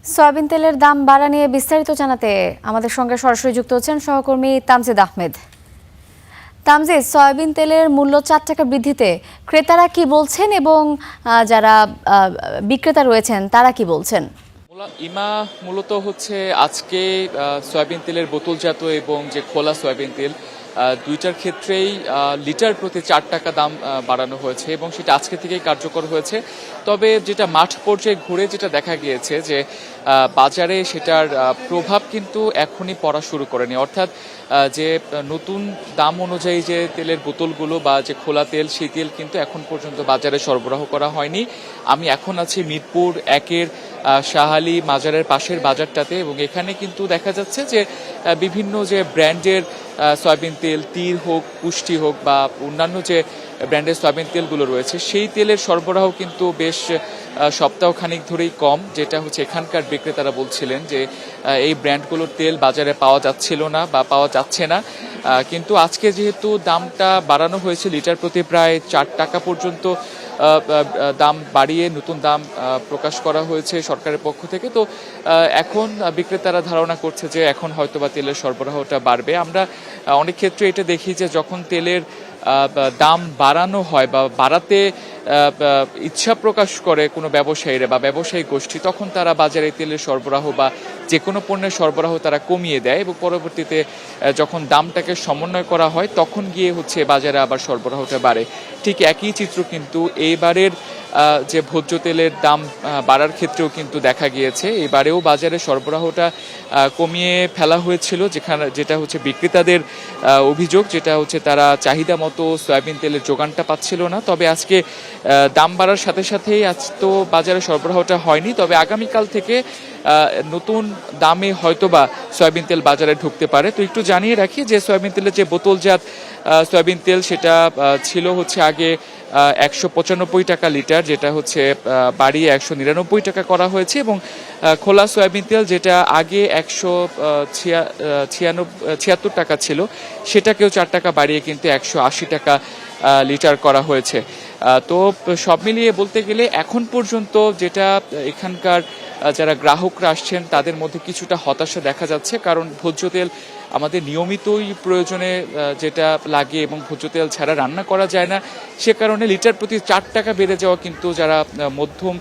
Soybean তেলের দাম বাড়া নিয়ে বিস্তারিত জানাতে আমাদের সঙ্গে সরাসরি যুক্ত হচ্ছেন সহকর্মী তামজিদ আহমেদ। তামজিদ, সয়াবিন তেলের মূল্য 4 টাকা বৃদ্ধিতে ক্রেতারা কি বলছেন এবং যারা বিক্রেতা রয়েছেন তারা কি বলছেন? ইমা, মূলত হচ্ছে আজকে সয়াবিন তেলের বোতলজাত এবং যে খোলা সয়াবিন তেল দুইটার ক্ষেত্রেই লিটার প্রতি 4 টাকা দাম বাড়ানো হয়েছে এবং সেটা আজকে থেকেই কার্যকর হয়েছে। তবে যেটা মাঠ পর্যায়ে ঘুরে যেটা দেখা গিয়েছে যে বাজারে সেটার প্রভাব কিন্তু এখনই পড়া শুরু করেনি, অর্থাৎ যে নতুন দাম অনুযায়ী যে তেলের বোতলগুলো বা যে খোলা তেল, সেই তেল কিন্তু এখন পর্যন্ত বাজারে সরবরাহ করা হয়নি। আমি এখন আছি মিরপুর 1-এর শাহালি মাজারের পাশের বাজারটাতে এবং এখানে কিন্তু দেখা যাচ্ছে যে বিভিন্ন যে ব্র্যান্ডের সয়াবিন তেল, তীর হোক, পুষ্টি হোক বা অন্যান্য যে ব্র্যান্ডের সয়াবিন তেলগুলো রয়েছে, সেই তেলের সরবরাহ কিন্তু বেশ সপ্তাহখানিক ধরেই কম, যেটা হচ্ছে এখানকার বিক্রেতারা বলছিলেন যে এই ব্র্যান্ডগুলোর তেল বাজারে পাওয়া যাচ্ছিল না বা পাওয়া যাচ্ছে না। কিন্তু আজকে যেহেতু দামটা বাড়ানো হয়েছে, লিটার প্রতি প্রায় 4 টাকা পর্যন্ত দাম বাড়িয়ে নতুন দাম প্রকাশ করা হয়েছে সরকারের পক্ষ থেকে, তো এখন বিক্রেতারা ধারণা করছে যে এখন হয়তোবা তেলের সরবরাহটা বাড়বে। আমরা অনেক ক্ষেত্রে এটা দেখি যে যখন তেলের দাম বাড়ানো হয় বা বাড়াতে ইচ্ছা প্রকাশ করে কোনো ব্যবসায়ীরা বা ব্যবসায়ী গোষ্ঠী, তখন তারা বাজারে তেলের সরবরাহ বা যে কোনো পণ্যের সরবরাহ তারা কমিয়ে দেয় এবং পরবর্তীতে যখন দামটাকে সমন্বয় করা হয় তখন গিয়ে হচ্ছে বাজারে আবার সরবরাহটা বাড়ে। ঠিক একই চিত্র কিন্তু এইবারের যে ভোজ্য তেলের দাম বাড়ার ক্ষেত্রেও কিন্তু দেখা গিয়েছে। এবারেও বাজারে সরবরাহটা কমিয়ে ফেলা হয়েছিল, যেটা হচ্ছে বিক্রেতাদের অভিযোগ, যেটা হচ্ছে তারা চাহিদা মতো সয়াবিন তেলের যোগানটা পাচ্ছিল না। তবে আজকে দাম বাড়ার সাথে সাথেই আজ তো বাজারে সরবরাহটা হয়নি, তবে আগামীকাল থেকে নতুন দামে হয়তোবা সয়াবিন তেল বাজারে ঢুকতে পারে। তো একটু জানিয়ে রাখি যে সয়াবিন তেলের যে বোতলজাত সয়াবিন তেল সেটা ছিল হচ্ছে আগে 195 টাকা লিটার, যেটা হচ্ছে বাড়িয়ে 199 টাকা করা হয়েছে, এবং খোলা সয়াবিন তেল যেটা আগে 176 টাকা ছিল সেটাকেও 4 টাকা বাড়িয়ে কিন্তু 180 টাকা লিটার করা হয়েছে। তো সব মিলিয়ে বলতে গেলে এখন পর্যন্ত যেটা এখানকার যারা গ্রাহকরা আসছেন তাদের মধ্যে কিছুটা হতাশা দেখা যাচ্ছে, কারণ ভোজ্য তেল আমাদের নিয়মিতই প্রয়োজনে যেটা লাগে এবং ভোজ্য তেল ছাড়া রান্না করা যায় না, সে কারণে লিটার প্রতি 4 টাকা বেড়ে যাওয়া কিন্তু যারা মধ্যম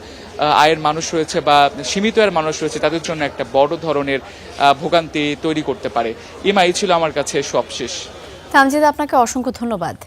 আয়ের মানুষ রয়েছে বা সীমিত আয়ের মানুষ রয়েছে তাদের জন্য একটা বড় ধরনের ভোগান্তি তৈরি করতে পারে। এই ছিল আমার কাছে সবশেষ। তামজিদ, আপনাকে অসংখ্য ধন্যবাদ।